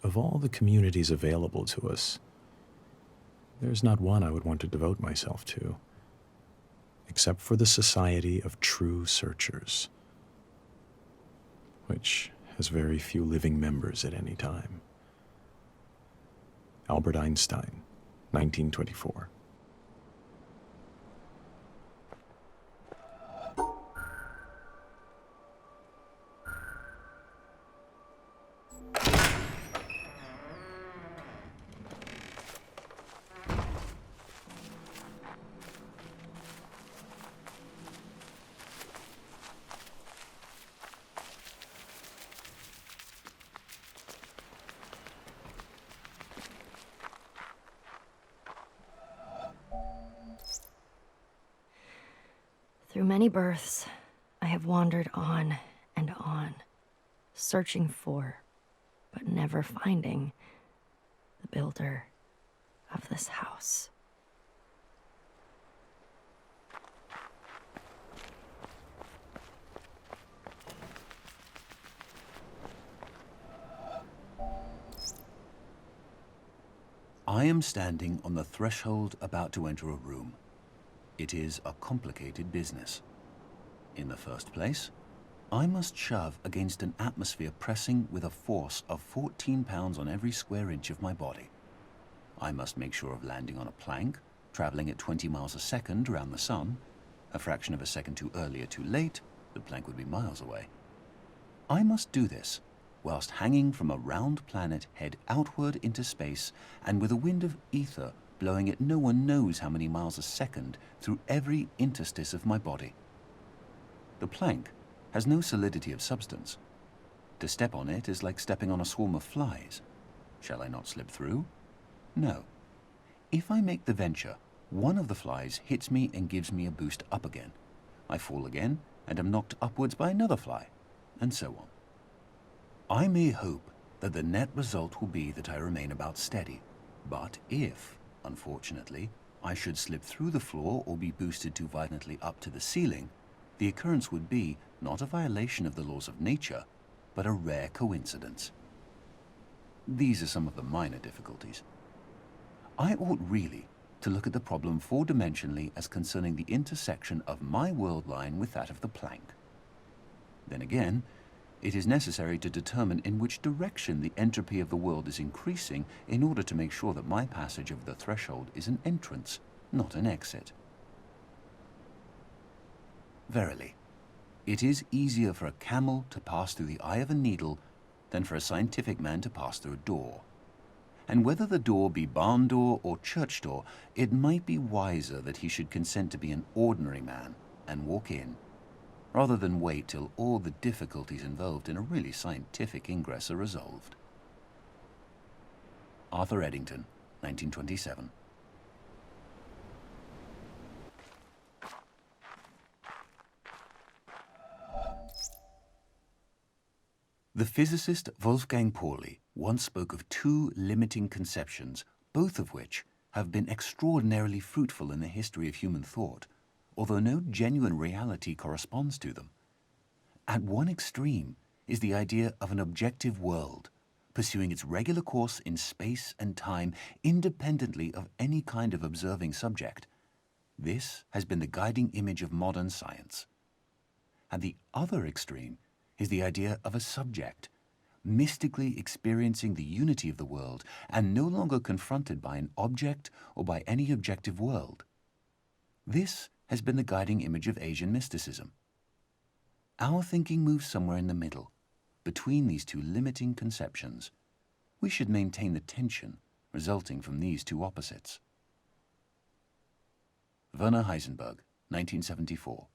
of all the communities available to us, there's not one I would want to devote myself to, except for the Society of True Searchers, which has very few living members at any time. Albert Einstein, 1924. Through many births, I have wandered on and on, searching for, but never finding, the builder of this house. I am standing on the threshold about to enter a room. It is a complicated business. In the first place, I must shove against an atmosphere pressing with a force of 14 pounds on every square inch of my body. I must make sure of landing on a plank, traveling at 20 miles a second around the sun. A fraction of a second too early or too late, the plank would be miles away. I must do this whilst hanging from a round planet head outward into space and with a wind of ether blowing at no one knows how many miles a second through every interstice of my body. The plank has no solidity of substance. To step on it is like stepping on a swarm of flies. Shall I not slip through? No. If I make the venture, one of the flies hits me and gives me a boost up again. I fall again and am knocked upwards by another fly, and so on. I may hope that the net result will be that I remain about steady, but if, unfortunately, I should slip through the floor or be boosted too violently up to the ceiling, the occurrence would be not a violation of the laws of nature, but a rare coincidence. These are some of the minor difficulties. I ought really to look at the problem four-dimensionally as concerning the intersection of my world line with that of the plank. Then again, it is necessary to determine in which direction the entropy of the world is increasing in order to make sure that my passage of the threshold is an entrance, not an exit. Verily, it is easier for a camel to pass through the eye of a needle than for a scientific man to pass through a door. And whether the door be barn door or church door, it might be wiser that he should consent to be an ordinary man and walk in, rather than wait till all the difficulties involved in a really scientific ingress are resolved. Arthur Eddington, 1927. The physicist Wolfgang Pauli once spoke of two limiting conceptions, both of which have been extraordinarily fruitful in the history of human thought, although no genuine reality corresponds to them. At one extreme is the idea of an objective world, pursuing its regular course in space and time independently of any kind of observing subject. This has been the guiding image of modern science. At the other extreme is the idea of a subject, mystically experiencing the unity of the world and no longer confronted by an object or by any objective world. This has been the guiding image of Asian mysticism. Our thinking moves somewhere in the middle, between these two limiting conceptions. We should maintain the tension resulting from these two opposites. Werner Heisenberg, 1974.